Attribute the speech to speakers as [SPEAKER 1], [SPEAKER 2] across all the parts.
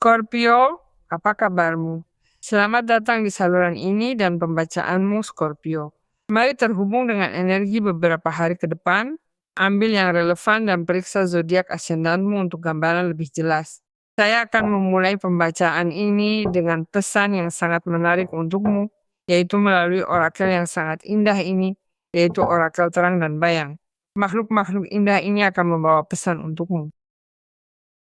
[SPEAKER 1] Scorpio, apa kabarmu? Selamat datang di saluran ini dan pembacaanmu, Scorpio. Mari terhubung dengan energi beberapa hari ke depan, ambil yang relevan dan periksa zodiak ascendanmu untuk gambaran lebih jelas. Saya akan memulai pembacaan ini dengan pesan yang sangat menarik untukmu, yaitu melalui orakel yang sangat indah ini, yaitu orakel terang dan bayang. Makhluk-makhluk indah ini akan membawa pesan untukmu.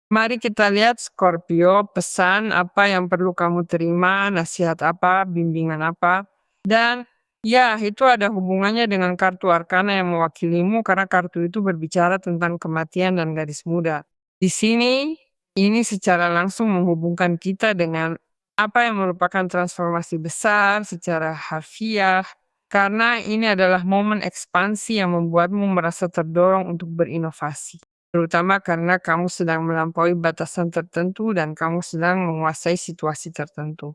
[SPEAKER 1] Mari kita lihat Scorpio, pesan apa yang perlu kamu terima, nasihat apa, bimbingan apa. Dan ya, itu ada hubungannya dengan kartu arkana yang mewakilimu karena kartu itu berbicara tentang kematian dan gadis muda. Di sini, ini secara langsung menghubungkan kita dengan apa yang merupakan transformasi besar secara harfiah. Karena ini adalah momen ekspansi yang membuatmu merasa terdorong untuk berinovasi, terutama karena kamu sedang melampaui batasan tertentu dan kamu sedang menguasai situasi tertentu.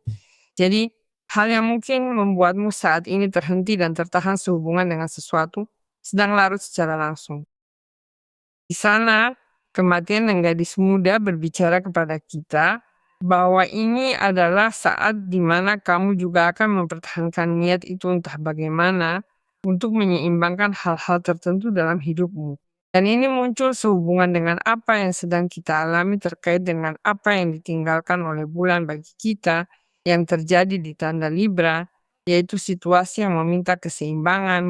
[SPEAKER 1] Jadi, hal yang mungkin membuatmu saat ini terhenti dan tertahan sehubungan dengan sesuatu sedang larut secara langsung. Di sana, kematian dan gadis muda berbicara kepada kita bahwa ini adalah saat di mana kamu juga akan mempertahankan niat itu entah bagaimana untuk menyeimbangkan hal-hal tertentu dalam hidupmu. Dan ini muncul sehubungan dengan apa yang sedang kita alami terkait dengan apa yang ditinggalkan oleh bulan bagi kita yang terjadi di tanda Libra, yaitu situasi yang meminta keseimbangan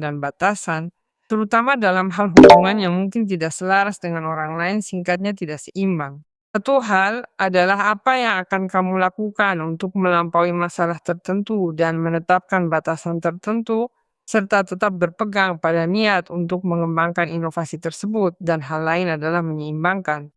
[SPEAKER 1] dan batasan, terutama dalam hal hubungan yang mungkin tidak selaras dengan orang lain, singkatnya tidak seimbang. Satu hal adalah apa yang akan kamu lakukan untuk melampaui masalah tertentu dan menetapkan batasan tertentu, serta tetap berpegang pada niat untuk mengembangkan inovasi tersebut, dan hal lain adalah menyeimbangkan.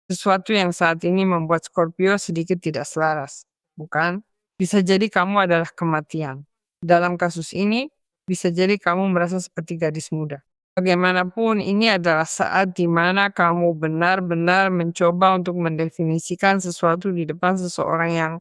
[SPEAKER 1] Sesuatu yang saat ini membuat Scorpio sedikit tidak selaras, bukan? Bisa jadi kamu adalah kematian. Dalam kasus ini, bisa jadi kamu merasa seperti gadis muda. Bagaimanapun, ini adalah saat di mana kamu benar-benar mencoba untuk mendefinisikan sesuatu di depan seseorang yang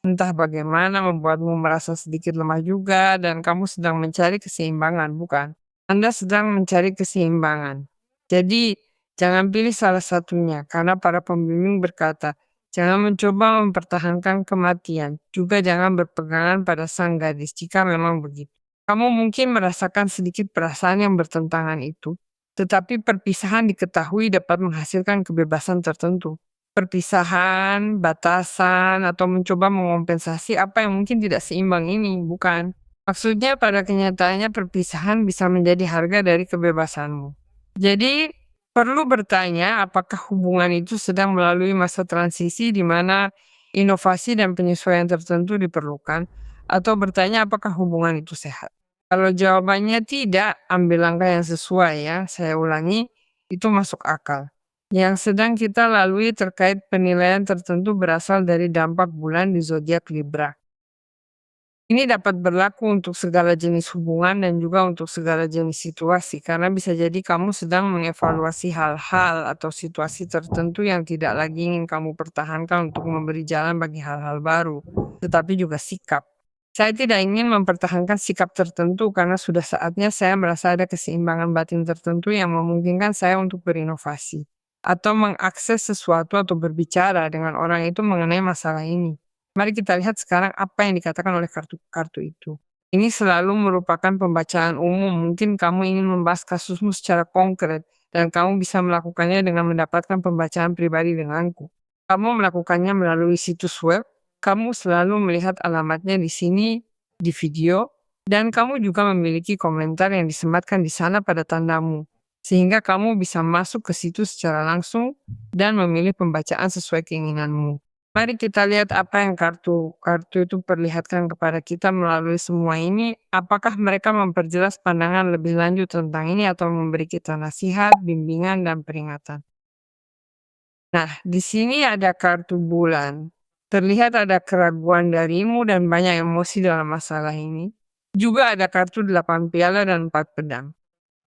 [SPEAKER 1] entah bagaimana membuatmu merasa sedikit lemah juga, dan kamu sedang mencari keseimbangan, bukan? Anda sedang mencari keseimbangan. Jadi, jangan pilih salah satunya, karena para pembimbing berkata, jangan mencoba mempertahankan kematian, juga jangan berpegangan pada sang gadis jika memang begitu. Kamu mungkin merasakan sedikit perasaan yang bertentangan itu, tetapi perpisahan diketahui dapat menghasilkan kebebasan tertentu. Perpisahan, batasan, atau mencoba mengompensasi apa yang mungkin tidak seimbang ini, bukan? Maksudnya pada kenyataannya perpisahan bisa menjadi harga dari kebebasanmu. Jadi, perlu bertanya apakah hubungan itu sedang melalui masa transisi di mana inovasi dan penyesuaian tertentu diperlukan, atau bertanya apakah hubungan itu sehat. Kalau jawabannya tidak, ambil langkah yang sesuai ya. Saya ulangi, itu masuk akal. Yang sedang kita lalui terkait penilaian tertentu berasal dari dampak bulan di zodiak Libra. Ini dapat berlaku untuk segala jenis hubungan dan juga untuk segala jenis situasi, karena bisa jadi kamu sedang mengevaluasi hal-hal atau situasi tertentu yang tidak lagi ingin kamu pertahankan untuk memberi jalan bagi hal-hal baru, tetapi juga sikap. Saya tidak ingin mempertahankan sikap tertentu karena sudah saatnya saya merasa ada keseimbangan batin tertentu yang memungkinkan saya untuk berinovasi atau mengakses sesuatu atau berbicara dengan orang itu mengenai masalah ini. Mari kita lihat sekarang apa yang dikatakan oleh kartu-kartu itu. Ini selalu merupakan pembacaan umum. Mungkin kamu ingin membahas kasusmu secara konkret dan kamu bisa melakukannya dengan mendapatkan pembacaan pribadi denganku. Kamu melakukannya melalui situs web. Kamu selalu melihat alamatnya di sini di video dan kamu juga memiliki komentar yang disematkan di sana pada tandamu. Sehingga kamu bisa masuk ke situs secara langsung dan memilih pembacaan sesuai keinginanmu. Mari kita lihat apa yang kartu itu perlihatkan kepada kita melalui semua ini. Apakah mereka memperjelas pandangan lebih lanjut tentang ini atau memberi kita nasihat, bimbingan, dan peringatan. Nah, di sini ada kartu bulan. Terlihat ada keraguan darimu dan banyak emosi dalam masalah ini. Juga ada kartu 8 piala dan 4 pedang.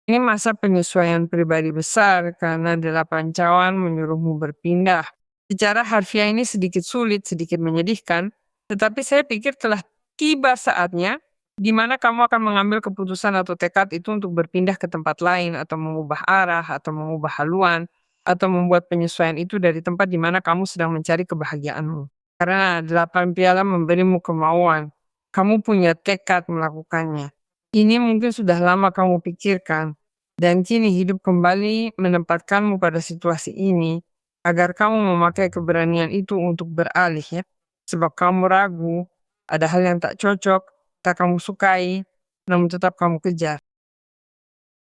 [SPEAKER 1] Ini masa penyesuaian pribadi besar karena 8 cawan menyuruhmu berpindah. Secara harfiah ini sedikit sulit, sedikit menyedihkan, tetapi saya pikir telah tiba saatnya di mana kamu akan mengambil keputusan atau tekad itu untuk berpindah ke tempat lain atau mengubah arah atau mengubah haluan atau membuat penyesuaian itu dari tempat di mana kamu sedang mencari kebahagiaanmu. Karena 8 piala memberimu kemauan, kamu punya tekad melakukannya. Ini mungkin sudah lama kamu pikirkan, dan kini hidup kembali menempatkanmu pada situasi ini agar kamu memakai keberanian itu untuk beralih ya. Sebab kamu ragu, ada hal yang tak cocok, tak kamu sukai, namun tetap kamu kejar.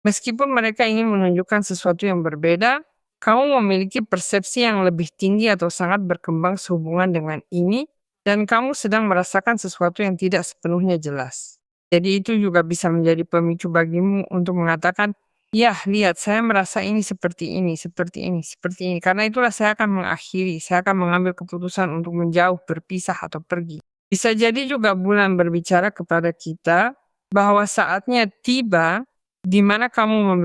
[SPEAKER 1] Meskipun mereka ingin menunjukkan sesuatu yang berbeda, kamu memiliki persepsi yang lebih tinggi atau sangat berkembang sehubungan dengan ini, dan kamu sedang merasakan sesuatu yang tidak sepenuhnya jelas. Jadi itu juga bisa menjadi pemicu bagimu untuk mengatakan, ya lihat saya merasa ini seperti ini, seperti ini, seperti ini. Karena itulah saya akan mengakhiri, saya akan mengambil keputusan untuk menjauh, berpisah atau pergi. Bisa jadi juga bulan berbicara kepada kita bahwa saatnya tiba di mana kamu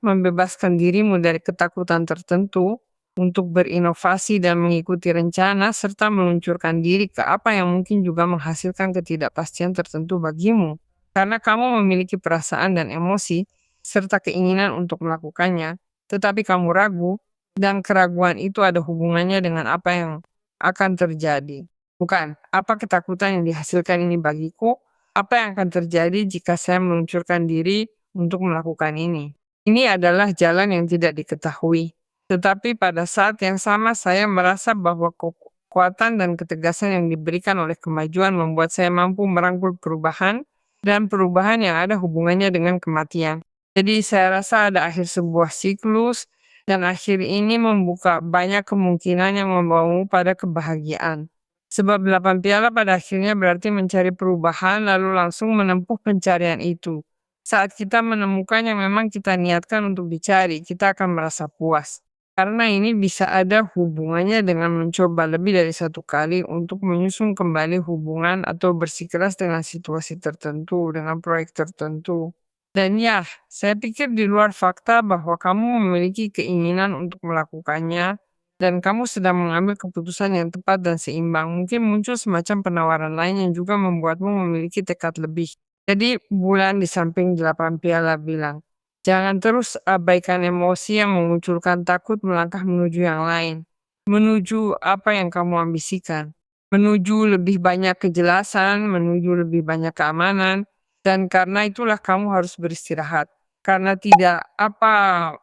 [SPEAKER 1] membebaskan dirimu dari ketakutan tertentu untuk berinovasi dan mengikuti rencana serta meluncurkan diri ke apa yang mungkin juga menghasilkan ketidakpastian tertentu bagimu. Karena kamu memiliki perasaan dan emosi serta keinginan untuk melakukannya, tetapi kamu ragu dan keraguan itu ada hubungannya dengan apa yang akan terjadi. Bukan, apa ketakutan yang dihasilkan ini bagiku, apa yang akan terjadi jika saya meluncurkan diri untuk melakukan ini. Ini adalah jalan yang tidak diketahui. Tetapi pada saat yang sama saya merasa bahwa kekuatan dan ketegasan yang diberikan oleh kemajuan membuat saya mampu merangkul perubahan dan perubahan yang ada hubungannya dengan kematian. Jadi saya rasa ada akhir sebuah siklus dan akhir ini membuka banyak kemungkinan yang membawamu pada kebahagiaan. Sebab 8 piala pada akhirnya berarti mencari perubahan lalu langsung menempuh pencarian itu. Saat kita menemukan yang memang kita niatkan untuk dicari, kita akan merasa puas. Karena ini bisa ada hubungannya dengan mencoba lebih dari satu kali untuk menyusun kembali hubungan atau bersikeras dengan situasi tertentu, dengan proyek tertentu. Dan ya, saya pikir di luar fakta bahwa kamu memiliki keinginan untuk melakukannya, dan kamu sedang mengambil keputusan yang tepat dan seimbang. Mungkin muncul semacam penawaran lain yang juga membuatmu memiliki tekad lebih. Jadi bulan di samping 8 piala bilang, jangan terus abaikan emosi yang memunculkan takut melangkah menuju yang lain. Menuju apa yang kamu ambisikan. Menuju lebih banyak kejelasan, menuju lebih banyak keamanan. Dan karena itulah kamu harus beristirahat. Karena tidak apa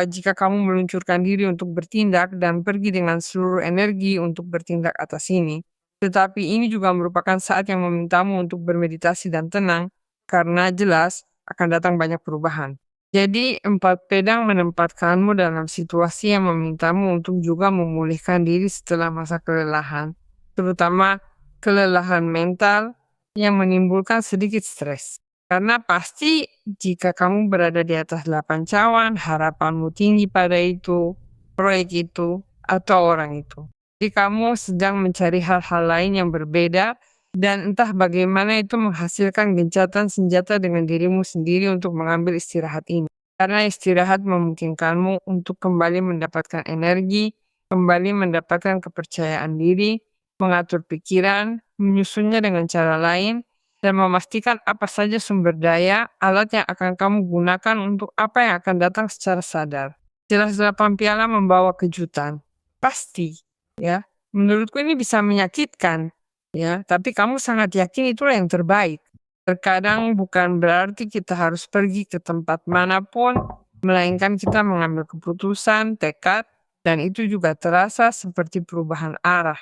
[SPEAKER 1] jika kamu meluncurkan diri untuk bertindak dan pergi dengan seluruh energi untuk bertindak atas ini. Tetapi ini juga merupakan saat yang memintamu untuk bermeditasi dan tenang, karena jelas akan datang banyak perubahan. Jadi 4 pedang menempatkanmu dalam situasi yang memintamu untuk juga memulihkan diri setelah masa kelelahan, terutama kelelahan mental yang menimbulkan sedikit stres. Karena pasti jika kamu berada di atas 8 cawan, harapanmu tinggi pada itu, proyek itu, atau orang itu. Jadi kamu sedang mencari hal-hal lain yang berbeda dan entah bagaimana itu menghasilkan gencatan senjata dengan dirimu sendiri untuk mengambil istirahat ini. Karena istirahat memungkinkanmu untuk kembali mendapatkan energi, kembali mendapatkan kepercayaan diri, mengatur pikiran, menyusunnya dengan cara lain, dan memastikan apa saja sumber daya, alat yang akan kamu gunakan untuk apa yang akan datang secara sadar. Jelas 8 piala membawa kejutan. Pasti. Ya, menurutku ini bisa menyakitkan, ya, tapi kamu sangat yakin itulah yang terbaik. Terkadang bukan berarti kita harus pergi ke tempat manapun, melainkan kita mengambil keputusan, tekad, dan itu juga terasa seperti perubahan arah.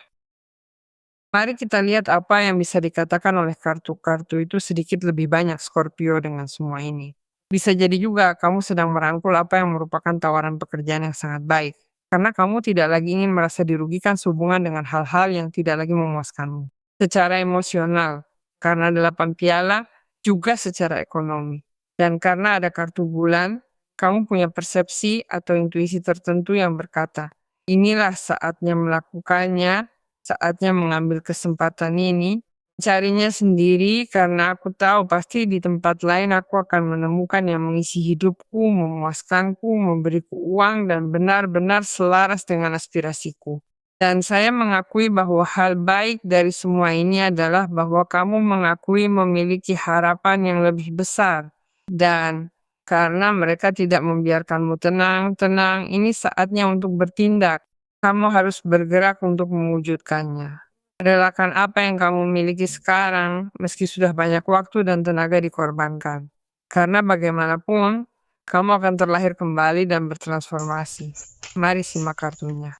[SPEAKER 1] Mari kita lihat apa yang bisa dikatakan oleh kartu-kartu itu sedikit lebih banyak Scorpio dengan semua ini. Bisa jadi juga kamu sedang merangkul apa yang merupakan tawaran pekerjaan yang sangat baik. Karena kamu tidak lagi ingin merasa dirugikan sehubungan dengan hal-hal yang tidak lagi memuaskanmu. Secara emosional, karena 8 piala, juga secara ekonomi. Dan karena ada kartu bulan, kamu punya persepsi atau intuisi tertentu yang berkata, inilah saatnya melakukannya, saatnya mengambil kesempatan ini, carinya sendiri karena aku tahu pasti di tempat lain aku akan menemukan yang mengisi hidupku, memuaskanku, memberiku uang dan benar-benar selaras dengan aspirasiku. Dan saya mengakui bahwa hal baik dari semua ini adalah bahwa kamu mengakui memiliki harapan yang lebih besar. Dan karena mereka tidak membiarkanmu tenang. Tenang, ini saatnya untuk bertindak. Kamu harus bergerak untuk mewujudkannya. Relakan apa yang kamu miliki sekarang, meski sudah banyak waktu dan tenaga dikorbankan. Karena bagaimanapun, kamu akan terlahir kembali dan bertransformasi. Mari simak kartunya.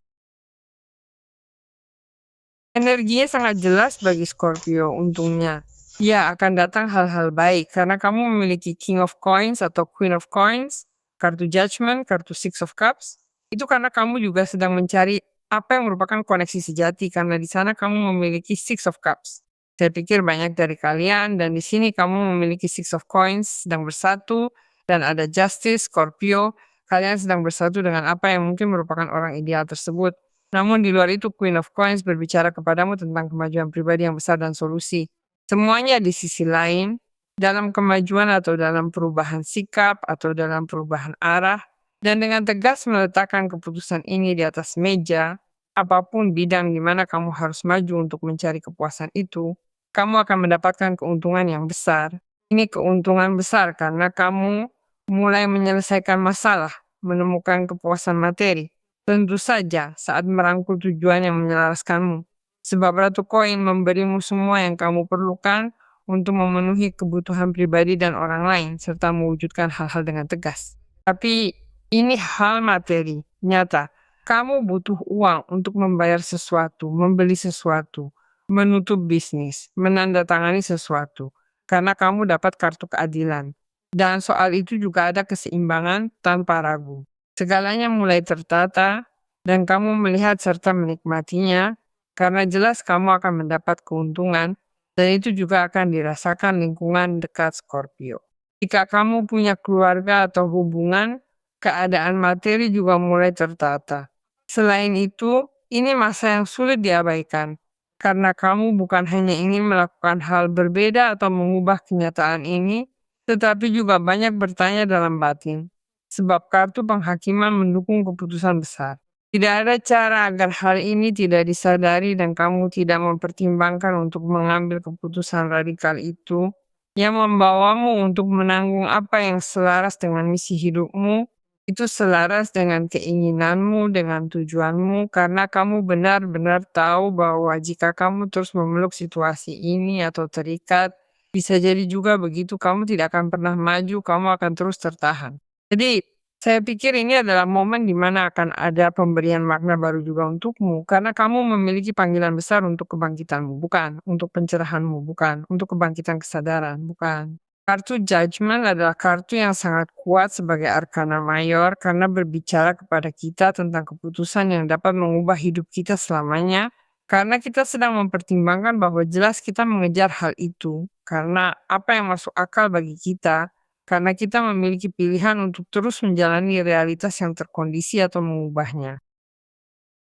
[SPEAKER 1] Energinya sangat jelas bagi Scorpio, untungnya. Ya, akan datang hal-hal baik karena kamu memiliki King of Coins atau Queen of Coins, kartu Judgment, kartu Six of Cups. Itu karena kamu juga sedang mencari apa yang merupakan koneksi sejati karena di sana kamu memiliki Six of Cups. Saya pikir banyak dari kalian dan di sini kamu memiliki Six of Coins sedang bersatu dan ada Justice, Scorpio. Kalian sedang bersatu dengan apa yang mungkin merupakan orang ideal tersebut. Namun di luar itu Queen of Coins berbicara kepadamu tentang kemajuan pribadi yang besar dan solusi. Semuanya di sisi lain, dalam kemajuan atau dalam perubahan sikap atau dalam perubahan arah, dan dengan tegas meletakkan keputusan ini di atas meja, apapun bidang di mana kamu harus maju untuk mencari kepuasan itu, kamu akan mendapatkan keuntungan yang besar. Ini keuntungan besar karena kamu mulai menyelesaikan masalah, menemukan kepuasan materi. Tentu saja saat merangkul tujuan yang menyelaraskanmu. Sebab Ratu Koin memberimu semua yang kamu perlukan untuk memenuhi kebutuhan pribadi dan orang lain serta mewujudkan hal-hal dengan tegas. Tapi ini hal materi, nyata. Kamu butuh uang untuk membayar sesuatu, membeli sesuatu, menutup bisnis, menandatangani sesuatu. Karena kamu dapat kartu keadilan. Dan soal itu juga ada keseimbangan tanpa ragu. Segalanya mulai tertata, dan kamu melihat serta menikmatinya, karena jelas kamu akan mendapat keuntungan, dan itu juga akan dirasakan lingkungan dekat Scorpio. Jika kamu punya keluarga atau hubungan, keadaan materi juga mulai tertata. Selain itu, ini masa yang sulit diabaikan, karena kamu bukan hanya ingin melakukan hal berbeda atau mengubah kenyataan ini, tetapi juga banyak bertanya dalam batin. Sebab kartu penghakiman mendukung keputusan besar. Tidak ada cara agar hal ini tidak disadari dan kamu tidak mempertimbangkan untuk mengambil keputusan radikal itu yang membawamu untuk menanggung apa yang selaras dengan misi hidupmu, itu selaras dengan keinginanmu, dengan tujuanmu, karena kamu benar-benar tahu bahwa jika kamu terus memeluk situasi ini atau terikat, bisa jadi juga begitu kamu tidak akan pernah maju, kamu akan terus tertahan. Jadi, saya pikir ini adalah momen di mana akan ada pemberian makna baru juga untukmu, karena kamu memiliki panggilan besar untuk kebangkitanmu, bukan untuk pencerahanmu, bukan untuk kebangkitan kesadaran, bukan. Kartu Judgment adalah kartu yang sangat kuat sebagai arkana mayor karena berbicara kepada kita tentang keputusan yang dapat mengubah hidup kita selamanya, karena kita sedang mempertimbangkan bahwa jelas kita mengejar hal itu, karena apa yang masuk akal bagi kita, karena kita memiliki pilihan untuk terus menjalani realitas yang terkondisi atau mengubahnya.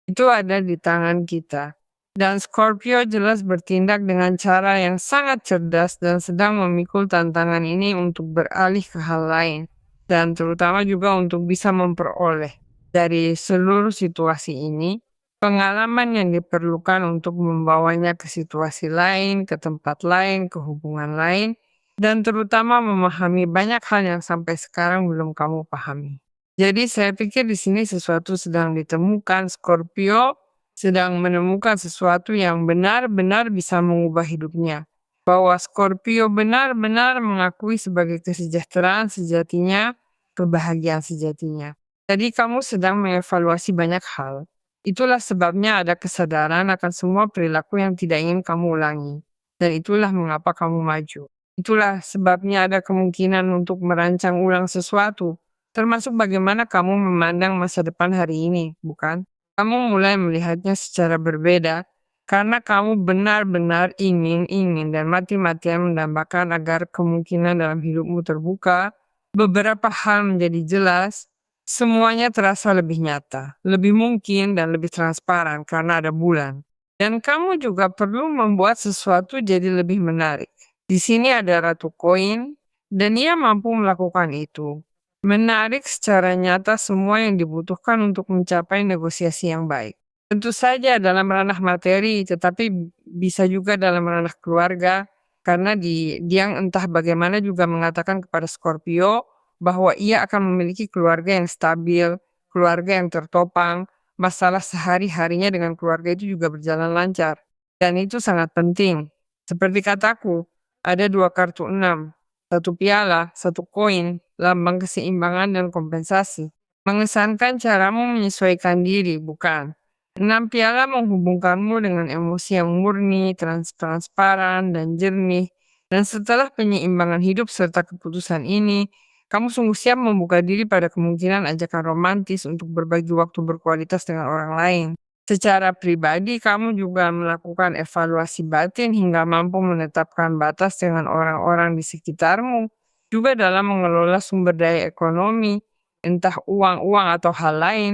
[SPEAKER 1] Itu ada di tangan kita. Dan Scorpio jelas bertindak dengan cara yang sangat cerdas dan sedang memikul tantangan ini untuk beralih ke hal lain. Dan terutama juga untuk bisa memperoleh dari seluruh situasi ini pengalaman yang diperlukan untuk membawanya ke situasi lain, ke tempat lain, ke hubungan lain, dan terutama memahami banyak hal yang sampai sekarang belum kamu pahami. Jadi saya pikir di sini sesuatu sedang ditemukan, Scorpio sedang menemukan sesuatu yang benar-benar bisa mengubah hidupnya. Bahwa Scorpio benar-benar mengakui sebagai kesejahteraan sejatinya, kebahagiaan sejatinya. Jadi kamu sedang mengevaluasi banyak hal. Itulah sebabnya ada kesadaran akan semua perilaku yang tidak ingin kamu ulangi. Dan itulah mengapa kamu maju. Itulah sebabnya ada kemungkinan untuk merancang ulang sesuatu, termasuk bagaimana kamu memandang masa depan hari ini, bukan? Kamu mulai melihatnya secara berbeda, karena kamu benar-benar ingin dan mati-matian mendambakan agar kemungkinan dalam hidupmu terbuka, beberapa hal menjadi jelas, semuanya terasa lebih nyata, lebih mungkin dan lebih transparan karena ada bulan. Dan kamu juga perlu membuat sesuatu jadi lebih menarik. Di sini ada Ratu Koin, dan ia mampu melakukan itu. Menarik secara nyata semua yang dibutuhkan untuk mencapai negosiasi yang baik. Tentu saja dalam ranah materi, tetapi bisa juga dalam ranah keluarga, karena dia entah bagaimana juga mengatakan kepada Scorpio bahwa ia akan memiliki keluarga yang stabil, keluarga yang tertopang, masalah sehari-harinya dengan keluarga itu juga berjalan lancar. Dan itu sangat penting. Seperti kataku, ada 2 kartu 6, satu piala, satu koin, lambang keseimbangan dan kompensasi. Mengesankan caramu menyesuaikan diri, bukan? 6 piala menghubungkanmu dengan emosi yang murni, transparan, dan jernih. Dan setelah penyeimbangan hidup serta keputusan ini, kamu sungguh siap membuka diri pada kemungkinan ajakan romantis untuk berbagi waktu berkualitas dengan orang lain. Secara pribadi, kamu juga melakukan evaluasi batin hingga mampu menetapkan batas dengan orang-orang di sekitarmu. Juga dalam mengelola sumber daya ekonomi, entah uang-uang atau hal lain,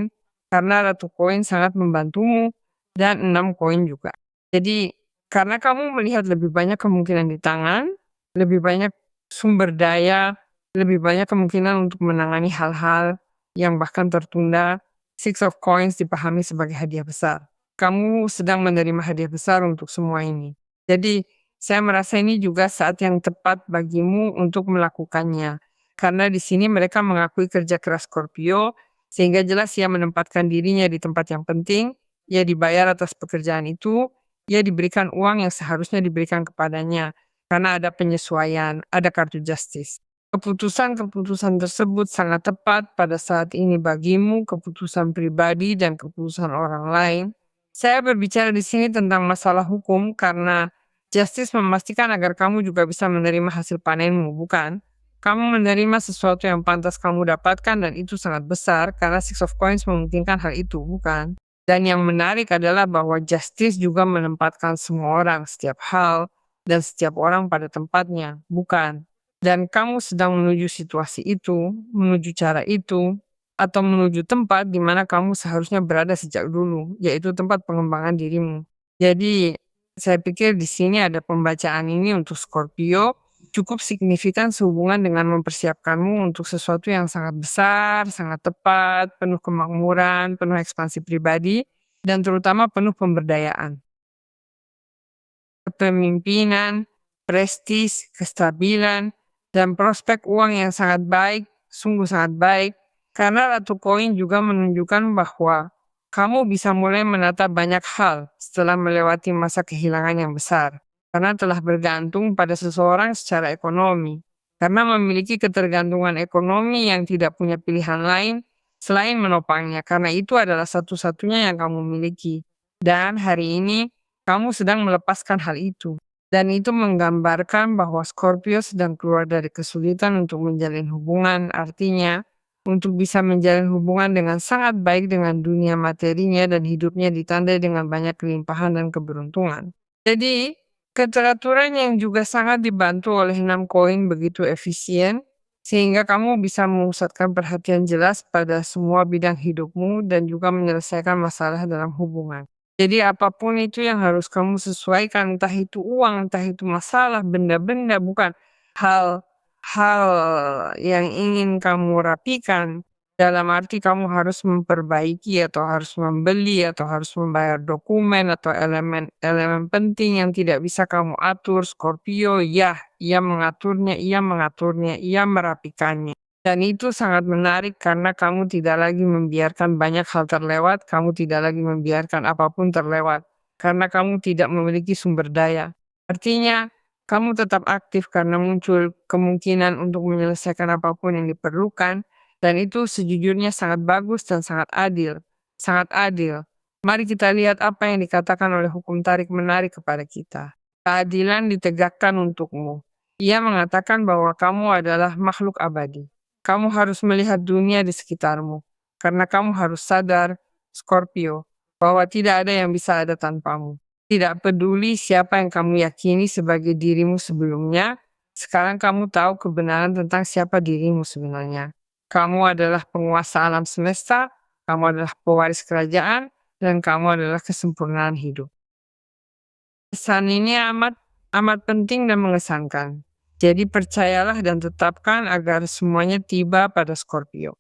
[SPEAKER 1] karena Ratu Koin sangat membantumu, dan 6 koin juga. Jadi, karena kamu melihat lebih banyak kemungkinan di tangan, lebih banyak sumber daya, lebih banyak kemungkinan untuk menangani hal-hal yang bahkan tertunda, Six of Coins dipahami sebagai hadiah besar. Kamu sedang menerima hadiah besar untuk semua ini. Jadi, saya merasa ini juga saat yang tepat bagimu untuk melakukannya. Karena di sini mereka mengakui kerja keras Scorpio, sehingga jelas ia menempatkan dirinya di tempat yang penting, ia dibayar atas pekerjaan itu, ia diberikan uang yang seharusnya diberikan kepadanya. Karena ada penyesuaian, ada kartu justice. Keputusan-keputusan tersebut sangat tepat pada saat ini bagimu, keputusan pribadi dan keputusan orang lain. Saya berbicara di sini tentang masalah hukum karena justice memastikan agar kamu juga bisa menerima hasil panenmu, bukan? Kamu menerima sesuatu yang pantas kamu dapatkan dan itu sangat besar karena Six of Coins memungkinkan hal itu, bukan? Dan yang menarik adalah bahwa justice juga menempatkan semua orang, setiap hal, dan setiap orang pada tempatnya, bukan? Dan kamu sedang menuju situasi itu, menuju cara itu, atau menuju tempat di mana kamu seharusnya berada sejak dulu, yaitu tempat pengembangan dirimu. Jadi, saya pikir di sini ada pembacaan ini untuk Scorpio cukup signifikan sehubungan dengan mempersiapkanmu untuk sesuatu yang sangat besar, sangat tepat, penuh kemakmuran, penuh ekspansi pribadi, dan terutama penuh pemberdayaan. Kepemimpinan, prestis, kestabilan, dan prospek uang yang sangat baik, sungguh sangat baik, karena Ratu Koin juga menunjukkan bahwa kamu bisa mulai menata banyak hal setelah melewati masa kehilangan yang besar, karena telah bergantung pada seseorang secara ekonomi, karena memiliki ketergantungan ekonomi yang tidak punya pilihan lain selain menopangnya, karena itu adalah satu-satunya yang kamu miliki. Dan hari ini, kamu sedang melepaskan hal itu. Dan itu menggambarkan bahwa Scorpio sedang keluar dari kesulitan untuk menjalin hubungan, artinya untuk bisa menjalin hubungan dengan sangat baik dengan dunia materinya dan hidupnya ditandai dengan banyak kelimpahan dan keberuntungan. Jadi, keteraturan yang juga sangat dibantu oleh 6 koin begitu efisien, sehingga kamu bisa memusatkan perhatian jelas pada semua bidang hidupmu dan juga menyelesaikan masalah dalam hubungan. Jadi apapun itu yang harus kamu sesuaikan, entah itu uang, entah itu masalah, benda-benda, bukan hal yang ingin kamu rapikan. Dalam arti kamu harus memperbaiki atau harus membeli atau harus membayar dokumen atau elemen-elemen penting yang tidak bisa kamu atur. Scorpio, ya, ia mengaturnya, ia merapikannya. Dan itu sangat menarik karena kamu tidak lagi membiarkan banyak hal terlewat, kamu tidak lagi membiarkan apapun terlewat, karena kamu tidak memiliki sumber daya. Artinya, kamu tetap aktif karena muncul kemungkinan untuk menyelesaikan apapun yang diperlukan, dan itu sejujurnya sangat bagus dan sangat adil. Sangat adil. Mari kita lihat apa yang dikatakan oleh hukum tarik-menarik kepada kita. Keadilan ditegakkan untukmu. Ia mengatakan bahwa kamu adalah makhluk abadi. Kamu harus melihat dunia di sekitarmu, karena kamu harus sadar, Scorpio, bahwa tidak ada yang bisa ada tanpamu. Tidak peduli siapa yang kamu yakini sebagai dirimu sebelumnya, sekarang kamu tahu kebenaran tentang siapa dirimu sebenarnya. Kamu adalah penguasa alam semesta, kamu adalah pewaris kerajaan, dan kamu adalah kesempurnaan hidup. Pesan ini amat amat penting dan mengesankan. Jadi percayalah dan tetapkan agar semuanya tiba pada Scorpio.